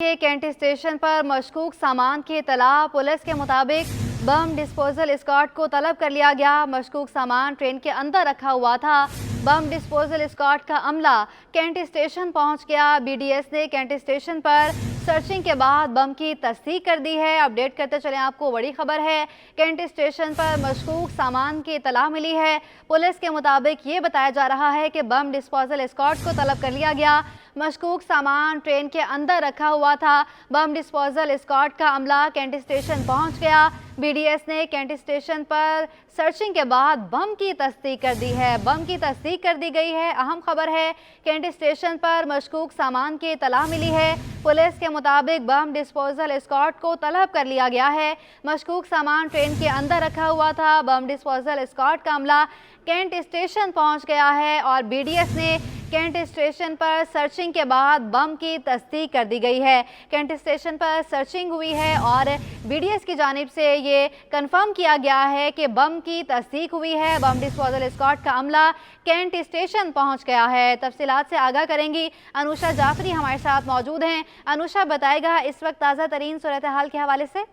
के cantt station पर मशकूक सामान की इत्तला। पुलिस के मुताबिक बम डिस्पोजल स्क्वाड को तलब कर लिया गया। मशकूक सामान ट्रेन के अंदर रखा हुआ था। बम डिस्पोजल स्क्वाड का अमला कैंट स्टेशन पहुंच गया। बीडीएस ने कैंट स्टेशन पर सर्चिंग के बाद बम की तस्दीक कर दी है। अपडेट करते चलें, आपको बड़ी खबर है। कैंट स्टेशन पर मशकूक सामान की इत्तला मिली है। पुलिस के मुताबिक ये बताया जा रहा है कि बम डिस्पोजल स्क्वाड को तलब कर लिया गया। मशकूक सामान ट्रेन के अंदर रखा हुआ था। बम डिस्पोजल स्क्वाड का अमला कैंट स्टेशन पहुंच गया। बीडीएस ने कैंट स्टेशन पर सर्चिंग के बाद बम की तस्दीक कर दी है। बम की तस्दीक कर दी गई है। अहम खबर है, कैंट स्टेशन पर मशकूक सामान की इत्तला मिली है। पुलिस के मुताबिक बम डिस्पोजल स्क्वाड को तलब कर लिया गया है। मशकूक सामान ट्रेन के अंदर रखा हुआ था। बम डिस्पोजल स्क्वाड का अमला कैंट स्टेशन पहुंच गया है और बीडीएस ने कैंट स्टेशन पर सर्चिंग के बाद बम की तस्दीक कर दी गई है। कैंट स्टेशन पर सर्चिंग हुई है और बीडीएस की जानिब से ये कंफर्म किया गया है कि बम की तस्दीक हुई है। बम डिस्पोजल स्क्वाड का अमला कैंट स्टेशन पहुंच गया है। तफसीलात से आगाह करेंगी अनुषा जाफरी हमारे साथ मौजूद हैं। अनुषा, बताएगा इस वक्त ताज़ा तरीन सूरत हाल के हवाले से।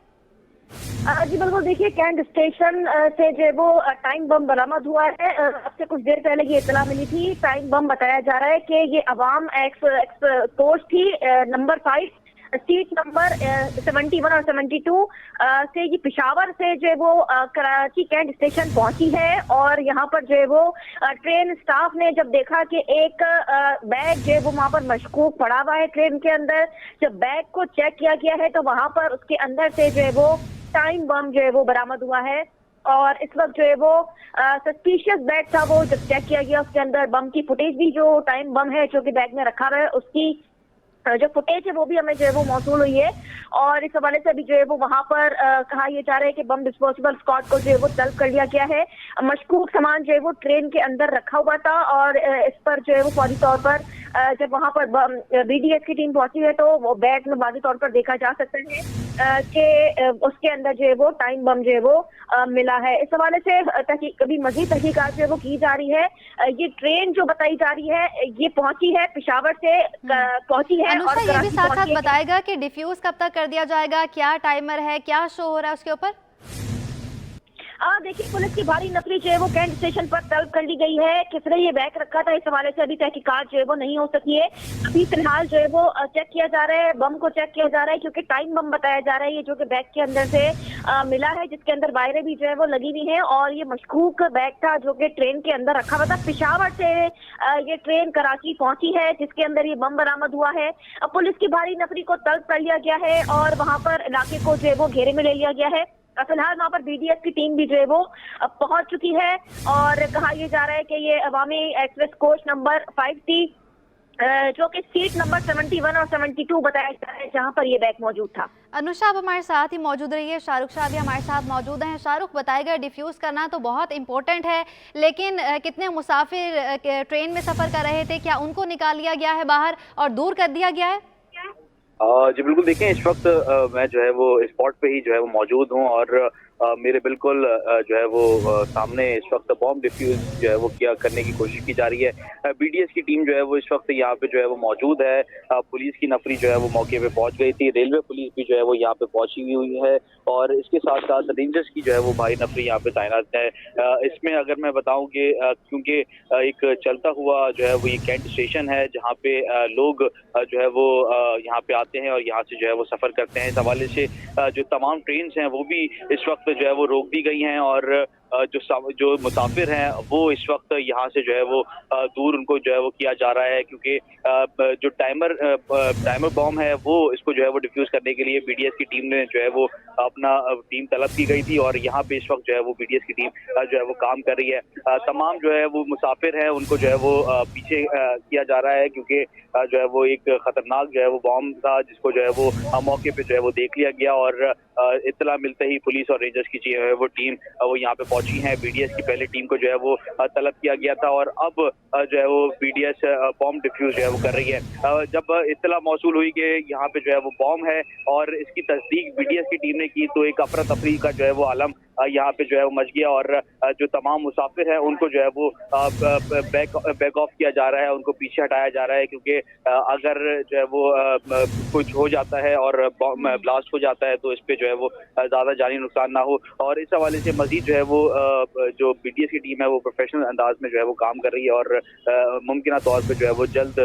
जी बिल्कुल, देखिए कैंट स्टेशन से जो वो टाइम बम बरामद हुआ है। अब से कुछ देर पहले ये इतला मिली थी। टाइम बम बताया जा रहा है कि ये अवाम एक्सपोर्ट थी नंबर 5 सीट नंबर 71 और 72 से ये पेशावर से जो वो कराची कैंट स्टेशन पहुंची है। और यहाँ पर जो वो ट्रेन स्टाफ ने जब देखा कि एक बैग जो वो वहाँ पर मशकूक पड़ा हुआ है ट्रेन के अंदर, जब बैग को चेक किया गया है तो वहाँ पर उसके अंदर से जो वो टाइम बम जो है वो बरामद हुआ है। और इस वक्त जो है वो सस्पिशियस बैग था, वो जब चेक किया गया उसके अंदर बम की फुटेज भी, जो टाइम बम है जो कि बैग में रखा हुआ है, उसकी जो फुटेज है वो भी हमें जो है वो मौसूल हुई है। और इस हवाले से अभी जो है वो वहाँ पर कहा यह जा रहा है कि बम डिस्पोजेबल स्क्वाड को जो है वो तलब कर लिया गया है। मशकूक सामान जो है वो ट्रेन के अंदर रखा हुआ था और इस पर जो है वो फौरी तौर पर जब वहाँ पर बीडीएस की टीम पहुंची है तो वो बैग में वाज़ेह तौर पर देखा जा सकता है कि उसके अंदर जो है वो टाइम बम जो है वो मिला है। इस हवाले से अभी मजीद तहकीकात जो है वो की जा रही है। ये ट्रेन जो बताई जा रही है ये पहुंची है पेशावर से पहुंची है। अनुषा, ये भी साथ साथ बताएगा कि डिफ्यूज कब तक कर दिया जाएगा, क्या टाइमर है, क्या शो हो रहा है उसके ऊपर? देखिए, पुलिस की भारी नफरी जो है वो कैंट स्टेशन पर तलब कर ली गई है। किसने ये बैग रखा था, इस हवाले से अभी तहकीकात जो है वो नहीं हो सकी है। अभी फिलहाल जो है वो चेक किया जा रहा है, बम को चेक किया जा रहा है, क्योंकि टाइम बम बताया जा रहा है ये जो कि बैग के अंदर से मिला है, जिसके अंदर वायरें भी जो है वो लगी हुई हैं। और ये मशकूक बैग था जो कि ट्रेन के अंदर रखा हुआ था। पेशावर से ये ट्रेन कराची पहुंची है जिसके अंदर ये बम बरामद हुआ है। अब पुलिस की भारी नफरी को तलब कर लिया गया है और वहां पर इलाके को जो है वो घेरे में ले लिया गया है। फिलहाल वहाँ पर बीडीएस की टीम भी जो है वो पहुंच चुकी है और कहा यह जा रहा है कि ये अवामी एक्सप्रेस कोच नंबर 5 थी जो कि सीट नंबर 71 और 72 बताया जा रहा है, जहां पर ये बैग मौजूद था। अनुषा, आप हमारे साथ ही मौजूद रही है। शाहरुख शाह भी हमारे साथ मौजूद हैं। शाहरुख, बताएगा डिफ्यूज करना तो बहुत इंपॉर्टेंट है, लेकिन कितने मुसाफिर ट्रेन में सफर कर रहे थे, क्या उनको निकाल लिया गया है बाहर और दूर कर दिया गया है? जी बिल्कुल, देखें इस वक्त मैं जो है वो स्पॉट पे ही जो है वो मौजूद हूँ और मेरे बिल्कुल जो है वो सामने इस वक्त बॉम्ब डिफ्यूज जो है वो करने की कोशिश की जा रही है। बीडीएस की टीम जो है वो इस वक्त यहाँ पे जो है वो मौजूद है। पुलिस की नफरी जो है वो मौके पे पहुंच गई थी। रेलवे पुलिस भी जो है वो यहाँ पे पहुंची हुई है और इसके साथ साथ रेंजर्स की जो है वो भारी नफरी यहाँ पे तैनात है। इसमें अगर मैं बताऊं कि क्योंकि एक चलता हुआ जो है वो ये कैंट स्टेशन है जहाँ पे लोग जो है वो यहाँ पे आते हैं और यहाँ से जो है वो सफर करते हैं। इस हवाले से जो तमाम ट्रेन हैं वो भी इस वक्त जो है वो रोक दी गई हैं और जो मुसाफिर हैं वो इस वक्त यहाँ से जो है वो दूर उनको जो है वो किया जा रहा है, क्योंकि जो टाइमर बॉम्ब है वो इसको जो है वो डिफ्यूज करने के लिए बीडीएस की टीम ने जो है वो अपना टीम तलब की गई थी और यहाँ पे इस वक्त जो है वो बीडीएस की टीम जो है वो काम कर रही है। तमाम जो है वो मुसाफिर हैं उनको जो है वो पीछे किया जा रहा है, क्योंकि जो है वो एक खतरनाक जो है वो बॉम्ब था जिसको जो है वो मौके पे जो है वो देख लिया गया और इत्तला मिलते ही पुलिस और रेंजर्स की जो है वो टीम वो यहाँ पे पहुंची है। बीडीएस की पहले टीम को जो है वो तलब किया गया था और अब जो है वो बीडीएस बॉम्ब डिफ्यूज जो है वो कर रही है। जब इत्तला मौसूल हुई कि यहाँ पे जो है वो बॉम्ब है और इसकी तस्दीक बीडीएस की टीम ने की तो एक अफरा तफरी का जो है वो आलम यहाँ पे जो है वो मच गया और जो तमाम मुसाफिर हैं उनको जो है वो बैक ऑफ किया जा रहा है, उनको पीछे हटाया जा रहा है, क्योंकि अगर जो है वो कुछ हो जाता है और ब्लास्ट हो जाता है तो इस पे जो है वो ज्यादा जानी नुकसान ना हो। और इस हवाले से मजीद जो है वो जो BDS की टीम है वो प्रोफेशनल अंदाज में जो है वो काम कर रही है और मुमकिन तौर पे जो है वो जल्द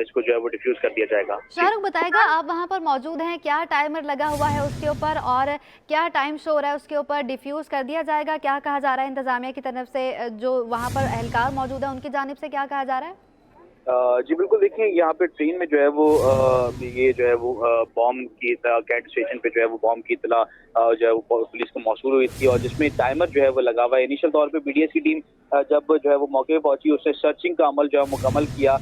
इसको जो है वो डिफ्यूज कर दिया जाएगा। शाहरुख बताएगा, आप वहां पर मौजूद हैं, क्या टाइमर लगा हुआ है उसके ऊपर और क्या टाइम शो हो रहा है उसके ऊपर? डिफ्यूज कर दिया जाएगा, क्या कहा जा रहा है इंतजामिया की तरफ से? जो वहां पर एहलकार मौजूद है उनकी जानिब से क्या कहा जा रहा है? जी बिल्कुल, देखिए यहाँ पे ट्रेन में जो है वो ये जो है वो बॉम्ब की कैंट स्टेशन पे जो है वो बॉम्ब की इतला जो है वो पुलिस को मौसूल हुई थी और जिसमें टाइमर जो है वो लगा हुआ है। इनिशियल तौर पे BDS की टीम जब जो है वो मौके पे पहुंची, उसने सर्चिंग का अमल जो है मुकम्मल किया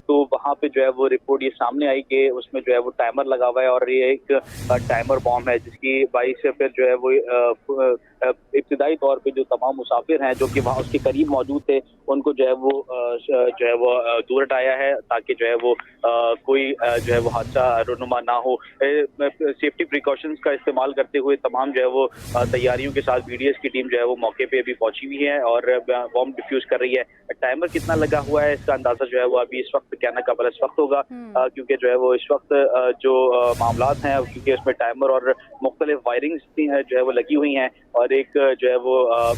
तो वहाँ पे जो है वो रिपोर्ट ये सामने आई कि उसमें जो है वो टाइमर लगा हुआ है और ये एक टाइमर बॉम्ब है, जिसकी वजह से फिर जो है वो इब्तिदाई तौर पे जो तमाम मुसाफिर हैं जो कि वहाँ उसके करीब मौजूद थे उनको जो है वो दूर हटाया है ताकि जो है वो कोई जो है वो हादसा रुनुमा ना हो। सेफ्टी प्रिकॉशंस का इस्तेमाल करते हुए तमाम जो है वो तैयारियों के साथ BDS की टीम जो है वो मौके पे अभी पहुंची हुई है और बॉम्ब डिफ्यूज कर रही है। टाइमर कितना लगा हुआ है इसका अंदाजा जो है वो अभी इस वक्त कहना काबिल इस वक्त होगा, क्योंकि जो है वो इस वक्त जो मामलात हैं क्योंकि इसमें टाइमर और मुख्तलिफ वायरिंग्स जो है वो लगी हुई हैं और एक जो है वो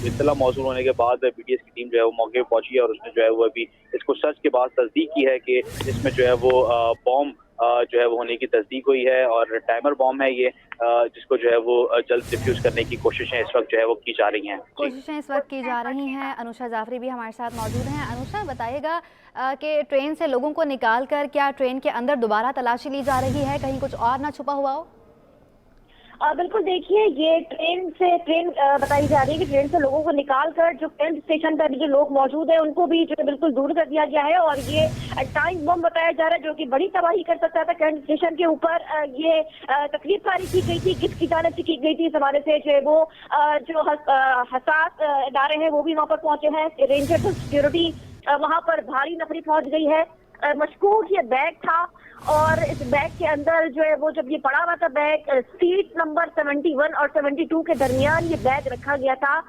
इत्तला मौसूल होने के बाद BDS की टीम जो है वो मौके पर पहुंची है और उसने जो है वो अभी इसको सर्च के बाद तस्दीक की है कि इसमें जो है वो बॉम्ब जो है वो होने की तस्दीक हुई है और टाइमर बॉम्ब है ये, जिसको जो है वो जल्द डिफ्यूज करने की कोशिशें इस वक्त जो है वो की जा रही हैं। कोशिशें इस वक्त की जा रही हैं। अनुषा जाफरी भी हमारे साथ मौजूद हैं। अनुषा, बताइएगा कि ट्रेन से लोगों को निकाल कर क्या ट्रेन के अंदर दोबारा तलाशी ली जा रही है, कहीं कुछ और ना छुपा हुआ हो? बिल्कुल, देखिए ये ट्रेन बताई जा रही है कि ट्रेन से लोगों को निकाल कर जो कैंट स्टेशन पर जो लोग मौजूद हैं उनको भी जो है बिल्कुल दूर कर दिया गया है और ये टाइम बम बताया जा रहा है जो कि बड़ी तबाही कर सकता था कैंट स्टेशन के ऊपर। ये तकरीबकारी की गई थी, गिफ्ट की जानिब से की गई थी। इस हवाले से जो है वो जो हसास इदारे हैं वो भी वहाँ पर पहुंचे हैं। रेंजर सिक्योरिटी वहाँ पर भारी नफरी पहुंच गई है। मशकूक ये बैग था और इस बैग के अंदर जो है वो जब ये पड़ा हुआ था बैग, सीट नंबर 71 और 72 के दरमियान ये बैग रखा गया था।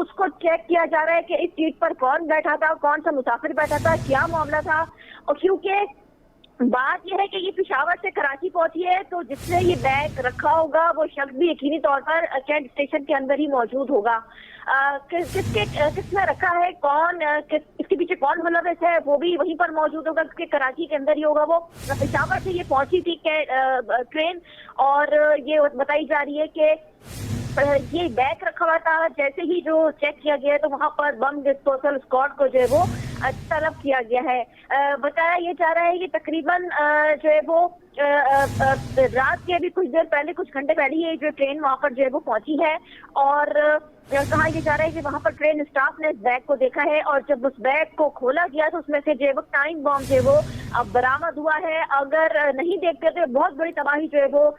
उसको चेक किया जा रहा है कि इस सीट पर कौन बैठा था, कौन सा मुसाफिर बैठा था, क्या मामला था। और क्योंकि बात यह है कि ये पेशावर से कराची पहुंची है तो जिसने ये बैग रखा होगा वो शख्स भी यकीनी तौर पर कैंट स्टेशन के अंदर ही मौजूद होगा। किसने रखा है, कौन इसके पीछे कौन मुलविस है वो भी वहीं पर मौजूद होगा, क्योंकि कराची के अंदर ही होगा। वो पेशावर से ये पहुंची थी ट्रेन और ये बताई जा रही है कि ये बैग रखा हुआ था। जैसे ही जो चेक किया गया है तो वहाँ पर बम डिस्पोजल स्क्वाड को जो है वो तलब किया गया है। बताया ये जा रहा है कि तकरीबन जो है वो रात के अभी कुछ देर पहले, कुछ घंटे पहले ये जो ट्रेन वहाँ पर जो है वो पहुंची है और कहा यह जा रहा है कि वहाँ पर ट्रेन स्टाफ ने इस बैग को देखा है और जब उस बैग को खोला गया तो उसमें से जो है वो टाइम बॉम्ब जो है वो अब बरामद हुआ है। अगर नहीं देखते तो बहुत बड़ी तबाही जो है वो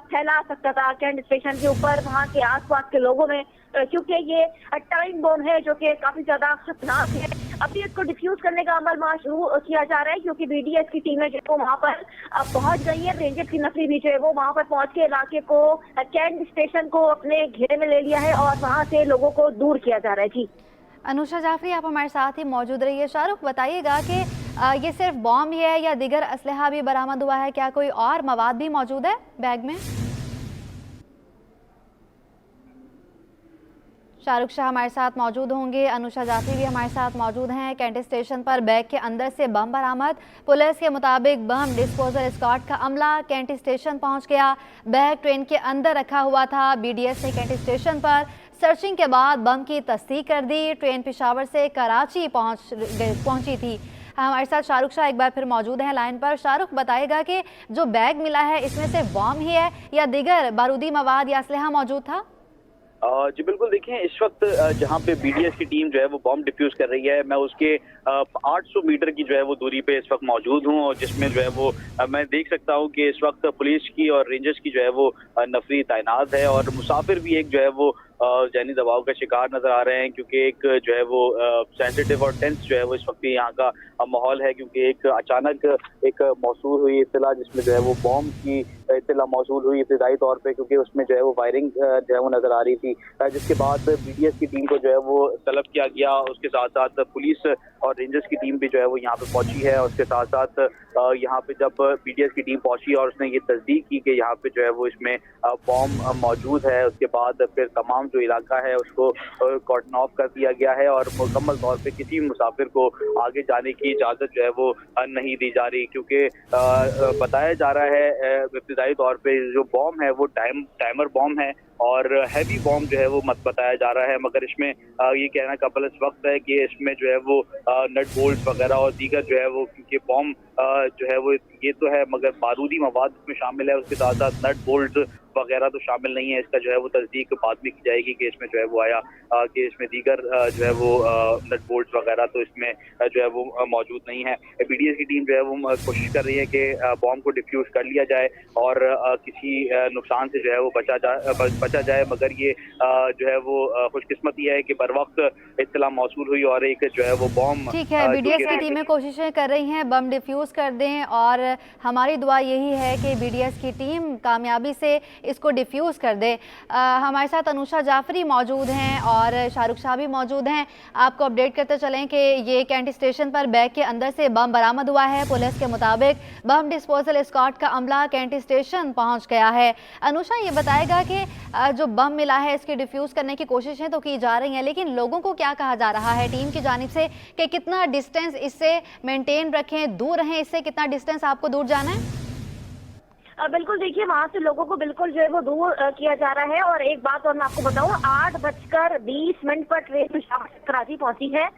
फैला सकता था कैंट स्टेशन के ऊपर, वहाँ के आसपास के लोगों में, क्योंकि ये टाइम बॉम्ब है जो कि काफी ज्यादा खतरनाक है। अभी इसको डिफ्यूज करने का अमल वहाँ शुरू किया जा रहा है क्योंकि BDS की टीमें जो है वहाँ पर पहुंच गई है। रेंजर की नफरी भी जो है वो वहाँ पर पहुंच के इलाके को, कैंट स्टेशन को अपने घेरे में ले लिया है और वहाँ से लोगों को दूर किया जा रहा है। जी अनुषा जाफरी, आप हमारे साथ ही मौजूद रहिए। शाहरुख, बताइएगा कि ये सिर्फ बॉम्ब ही है या दीगर असलहा भी बरामद हुआ है, क्या कोई और मवाद भी मौजूद है बैग में? शाहरुख शाह हमारे साथ मौजूद होंगे। अनुषा जाफरी भी हमारे साथ मौजूद हैं। कैंट स्टेशन पर बैग के अंदर से बम बरामद। पुलिस के मुताबिक बम डिस्पोजल स्क्वाड का अमला कैंट स्टेशन पहुंच गया। बैग ट्रेन के अंदर रखा हुआ था। BDS ने कैंट स्टेशन पर सर्चिंग के बाद बम की तस्दीक कर दी। ट्रेन पेशावर से कराची पहुंची थी। हमारे साथ शाहरुख शाह एक बार फिर मौजूद हैं लाइन पर। शाहरुख, बताएगा कि जो बैग मिला है इसमें सिर्फ बम ही है या दीगर बारूदी मवाद या असलहा मौजूद था? जी बिल्कुल, देखिए इस वक्त जहाँ पे BDS की टीम जो है वो बॉम्ब डिफ्यूज कर रही है, मैं उसके 800 मीटर की जो है वो दूरी पे इस वक्त मौजूद हूँ और जिसमें जो है वो मैं देख सकता हूँ कि इस वक्त पुलिस की और रेंजर्स की जो है वो नफरी तैनात है और मुसाफिर भी एक जो है वो जहनी दबाव का शिकार नजर आ रहे हैं, क्योंकि एक जो है वो सेंसिटिव और टेंस जो है वो इस वक्त यहाँ का माहौल है, क्योंकि एक अचानक एक मौसूल हुई इत्तला जिसमें जो है वो बॉम्ब की इत्तला मौसूल हुई इब्तदाई तौर पे, क्योंकि उसमें जो है वो वायरिंग जो है वो नजर आ रही थी, जिसके बाद बीडीएस की टीम को जो है वो तलब किया गया। उसके साथ साथ पुलिस और रेंजर्स की टीम भी जो है वो यहाँ पे पहुंची है। उसके साथ साथ यहाँ पे जब बीडीएस की टीम पहुंची और उसने ये तस्दीक की कि यहाँ पे जो है वो इसमें बॉम्ब मौजूद है, उसके बाद फिर तमाम जो इलाका है उसको कॉर्डन ऑफ कर दिया गया है और मुकम्मल तौर पे किसी मुसाफिर को आगे जाने की इजाजत जो है वो नहीं दी जा रही, क्योंकि बताया जा रहा है इब्तिदाई तौर पे जो बॉम्ब है वो टाइमर बॉम्ब है और हैवी बॉम्ब जो है वो मत बताया जा रहा है, मगर इसमें ये कहना काबिल इस वक्त है कि इसमें जो है वो नट बोल्ट वगैरह और दीगर जो है वो, क्योंकि बॉम्ब जो है वो ये तो है मगर बारूदी मवाद इसमें शामिल है, उसके साथ साथ नट बोल्ट वगैरह तो शामिल नहीं है। इसका जो है वो तस्दीक बाद में की जाएगी कि इसमें जो है वो आया कि इसमें दीगर जो है वो नट बोल्ट वगैरह तो इसमें जो है वो मौजूद नहीं है। बीडीएस की टीम जो है वो कोशिश कर रही है कि बॉम्ब को डिफ्यूज कर लिया जाए और किसी नुकसान से जो है वो बचा जाए, मगर ये जो है वो खुशकिस्मती है कि बर वक्त इत्तला मौसूल हुई और एक जो है वो बॉम्ब। ठीक है, बीडीएस की टीमें कोशिशें कर रही हैं बम डिफ्यूज कर दें और हमारी दुआ यही है कि बीडीएस की टीम कामयाबी से इसको डिफ्यूज़ कर दे। हमारे साथ अनुषा जाफरी मौजूद हैं और शाहरुख शाह भी मौजूद हैं। आपको अपडेट करते चलें कि ये कैंट स्टेशन पर बैग के अंदर से बम बरामद हुआ है। पुलिस के मुताबिक बम डिस्पोजल स्क्वाड का अमला कैंट स्टेशन पहुंच गया है। अनुषा, ये बताएगा कि जो बम मिला है इसकी डिफ्यूज़ करने की कोशिशें तो की जा रही हैं, लेकिन लोगों को क्या कहा जा रहा है टीम की जानिब से कि कितना डिस्टेंस इससे मेंटेन रखें, दूर रहें इससे, कितना डिस्टेंस आपको दूर जाना है? बिल्कुल, देखिए वहाँ से लोगों को बिल्कुल जो है वो दूर किया जा रहा है। और एक बात और मैं आपको बताऊँ, 8:20 पर ट्रेन पेशावर से कराची पहुंची है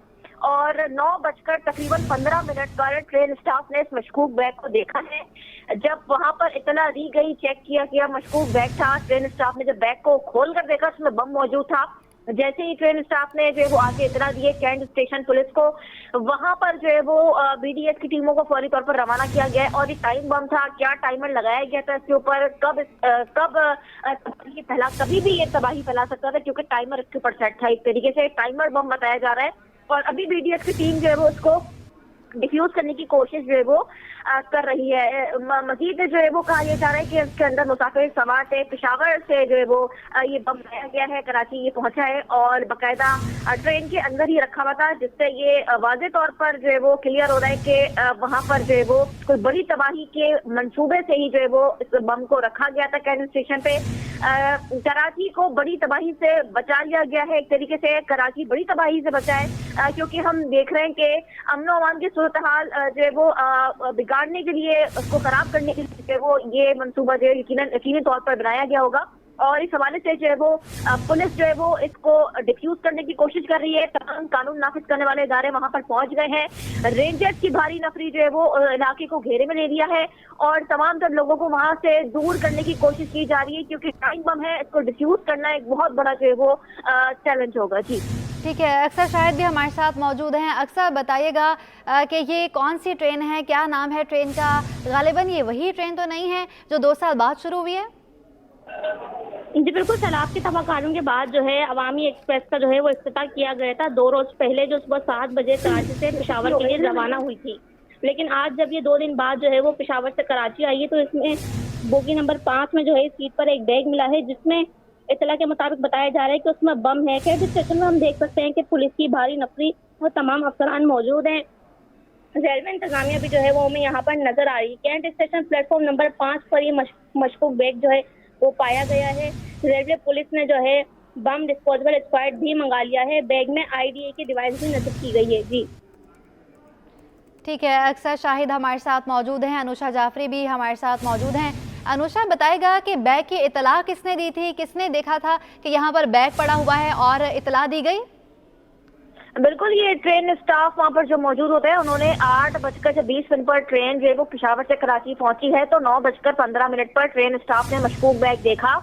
और 9:15 पर ट्रेन स्टाफ ने इस मशकूक बैग को देखा है। जब वहां पर इतला दी गई, चेक किया गया, मशकूक बैग था। ट्रेन स्टाफ ने जब बैग को खोल कर देखा उसमें बम मौजूद था। जैसे ही ट्रेन स्टाफ ने जो है वो आगे इतला दिए कैंट स्टेशन पुलिस को, वहां पर जो है वो बीडीएस की टीमों को फौरी तौर पर रवाना किया गया। और ये टाइम बम था, क्या टाइमर लगाया गया था इसके ऊपर, कब तबाही फैला, कभी भी ये तबाही फैला सकता था क्योंकि टाइमर इसके ऊपर सेट था। इस तरीके से टाइमर बम बताया जा रहा है और अभी बीडीएस की टीम जो है वो उसको डिफ्यूज करने की कोशिश जो है वो कर रही है। मजीद जो है वो कहा यह जा रहा है कि इसके अंदर मुसाफिर सवार थे, पेशावर से जो है वो ये बम लाया गया है, कराची ये पहुंचा है और बाकायदा ट्रेन के अंदर ही रखा हुआ था, जिससे ये वाज़े तौर पर जो है वो क्लियर हो रहा है कि वहां पर जो है वो कोई बड़ी तबाही के मंसूबे से ही जो है वो इस बम को रखा गया था कैंट स्टेशन पे। कराची को बड़ी तबाही से बचा लिया गया है। एक तरीके से कराची बड़ी तबाही से बचा है क्योंकि हम देख रहे हैं कि अमन अमान की सूरत हाल जो है वो बिगाड़ने के लिए, उसको खराब करने के लिए वो ये मंसूबा जो है यकीनी तौर पर बनाया गया होगा। और इस हवाले से जो है वो पुलिस जो है वो इसको डिफ्यूज करने की कोशिश कर रही है। तमाम कानून नाफिज करने वाले इदारे वहां पर पहुंच गए हैं। रेंजर्स की भारी नफरी जो है वो इलाके को घेरे में ले लिया है और तमाम तर लोगों को वहां से दूर करने की कोशिश की जा रही है क्योंकि टाइम बम है, इसको डिफ्यूज करना एक बहुत बड़ा जो है वो चैलेंज होगा। जी ठीक है, अक्सर शायद भी हमारे साथ मौजूद हैं। अक्सर बताइएगा कि ये कौन सी ट्रेन है, क्या नाम है ट्रेन का? गालिबन ये वही ट्रेन तो नहीं है जो 2 साल बाद शुरू हुई है? जी बिल्कुल, सैलाब के तबाह कानून के बाद जो है अवामी एक्सप्रेस का जो है वो इफ्तिताह किया गया था 2 रोज पहले, जो सुबह 7 बजे कराची से पेशावर के लिए रवाना हुई थी। लेकिन आज जब ये 2 दिन बाद जो है वो पेशावर से कराची आई है तो इसमें बोगी नंबर 5 में जो है सीट पर एक बैग मिला है जिसमें इतला के मुताबिक बताया जा रहा है कि उसमें बम है। कैंट स्टेशन में हम देख सकते हैं कि पुलिस की भारी नफरी और तमाम अफसरान मौजूद हैं। रेलवे इंतजामिया भी जो है वो हमें यहाँ पर नजर आ रही है। कैंट स्टेशन प्लेटफॉर्म नंबर 5 पर ये मशकूक बैग जो है वो पाया गया है। रेलवे पुलिस ने जो है बम डिस्पोजेबल स्क्वाड भी मंगा लिया है। बैग में IDA की डिवाइस भी नस्ब की गई है। जी ठीक है, अक्सर शाहिद हमारे साथ मौजूद हैं, अनुषा जाफरी भी हमारे साथ मौजूद हैं। अनुषा, बताएगा कि बैग की इतला किसने दी थी, किसने देखा था कि यहाँ पर बैग पड़ा हुआ है और इतला दी गई? बिल्कुल, ये ट्रेन स्टाफ वहाँ पर जो मौजूद होता है उन्होंने 8:20 पर ट्रेन जो है वो पेशावर से कराची पहुंची है तो 9:15 पर ट्रेन स्टाफ ने मशकूक बैग देखा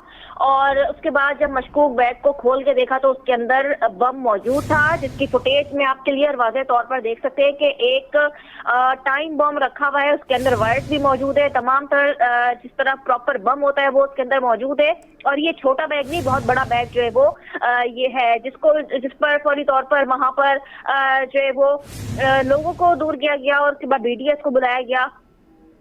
और उसके बाद जब मशकूक बैग को खोल के देखा तो उसके अंदर बम मौजूद था, जिसकी फुटेज में आप क्लियर वाज़ेह तौर पर देख सकते हैं कि एक टाइम बम रखा हुआ है, उसके अंदर वायर्स भी मौजूद है, तमाम तरह जिस तरह प्रॉपर बम होता है वो उसके अंदर मौजूद है। और ये छोटा बैग नहीं, बहुत बड़ा बैग जो है वो ये है, जिस पर फौरी तौर पर वहां पर जो है वो लोगों को दूर किया गया और उसके बाद बीडीएस को बुलाया गया।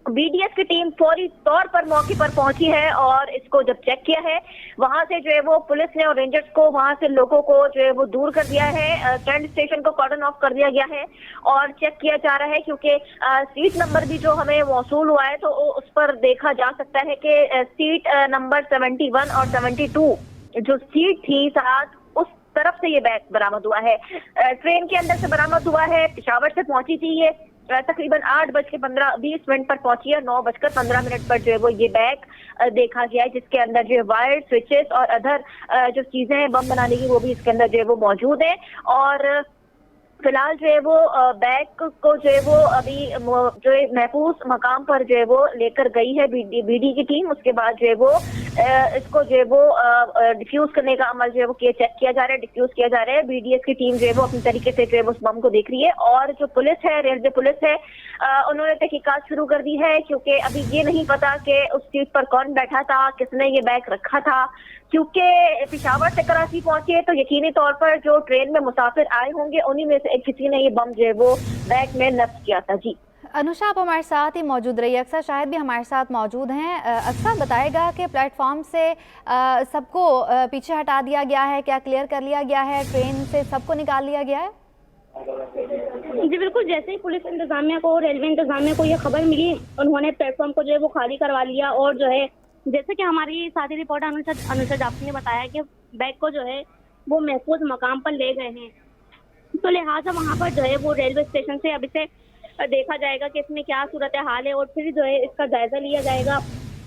बीडीएस की टीम फौरी तौर पर मौके पर पहुंची है और इसको जब चेक किया है, वहां से जो है वो पुलिस ने और रेंजर्स को वहां से लोगों को जो है वो दूर कर दिया है। कैंट स्टेशन को कॉर्डन ऑफ कर दिया गया है और चेक किया जा रहा है, क्योंकि सीट नंबर भी जो हमें मौसूल हुआ है तो उस पर देखा जा सकता है कि सीट नंबर 71 और 72 जो सीट थी साथ, उस तरफ से ये बैग बरामद हुआ है। ट्रेन के अंदर से बरामद हुआ है, पेशावर से पहुंची थी ये, तकरीबन 8:15-20 पर पहुंची है। 9:15 पर जो है वो ये बैग देखा गया है, जिसके अंदर जो है वायर, स्विचेस और अदर जो चीजें हैं बम बनाने की वो भी इसके अंदर जो है वो मौजूद है। और फिलहाल जो है वो बैग को जो है वो अभी जो है महफूज मकाम पर जो है वो लेकर गई है बीडी की टीम। उसके बाद जो है वो इसको जो है वो डिफ्यूज करने का अमल जो है वो चेक किया जा रहा है, डिफ्यूज किया जा रहा है। बीडीएस की टीम जो है वो अपनी तरीके से जो है वो उस बम को देख रही है और जो पुलिस है, रेलवे पुलिस है, उन्होंने तहकीकात शुरू कर दी है, क्योंकि अभी ये नहीं पता कि उस सीट पर कौन बैठा था, किसने ये बैग रखा था। क्योंकि पेशावर से कराची पहुंचे तो यकीनी तौर पर जो ट्रेन में मुसाफिर आए होंगे उन्हीं में से किसी ने ये बम जो है वो बैग में नस्ब किया था। जी अनुषा, आप हमारे साथ ही मौजूद रही, अक्सर शाहिद भी हमारे साथ मौजूद हैं। अक्सर बताएगा कि प्लेटफॉर्म से सबको पीछे हटा दिया गया है, क्या क्लियर कर लिया गया है, ट्रेन से सबको निकाल लिया गया है? जी बिल्कुल, जैसे ही पुलिस इंतजामिया को, रेलवे इंतजामिया को ये खबर मिली, उन्होंने प्लेटफॉर्म को जो है वो खाली करवा लिया। और जो है जैसे कि हमारी साथी रिपोर्टर अनुषा जाफरी ने बताया कि बैग को जो है वो महफूज मकाम पर ले गए हैं, तो लिहाजा वहाँ पर जो है वो रेलवे स्टेशन से अब इसे देखा जाएगा कि इसमें क्या सूरत हाल है और फिर जो है इसका जायजा लिया जाएगा।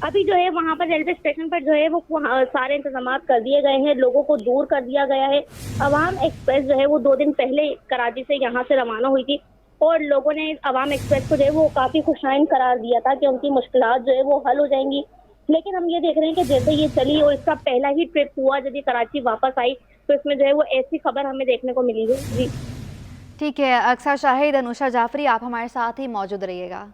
अभी जो है वहाँ पर रेलवे स्टेशन पर जो है वो सारे इंतजाम कर दिए गए हैं, लोगों को दूर कर दिया गया है। अवाम एक्सप्रेस जो है वो 2 दिन पहले कराची से यहाँ से रवाना हुई थी और लोगों ने अवाम एक्सप्रेस को जो है वो काफ़ी खुशाइन करार दिया था कि उनकी मुश्किलात जो है वो हल हो जाएंगी। लेकिन हम ये देख रहे हैं कि जैसे ये चली और इसका पहला ही ट्रिप हुआ जब ये कराची वापस आई तो इसमें जो है वो ऐसी खबर हमें देखने को मिली है। जी ठीक है, अक्सर शाहिद, अनुषा जाफरी, आप हमारे साथ ही मौजूद रहिएगा।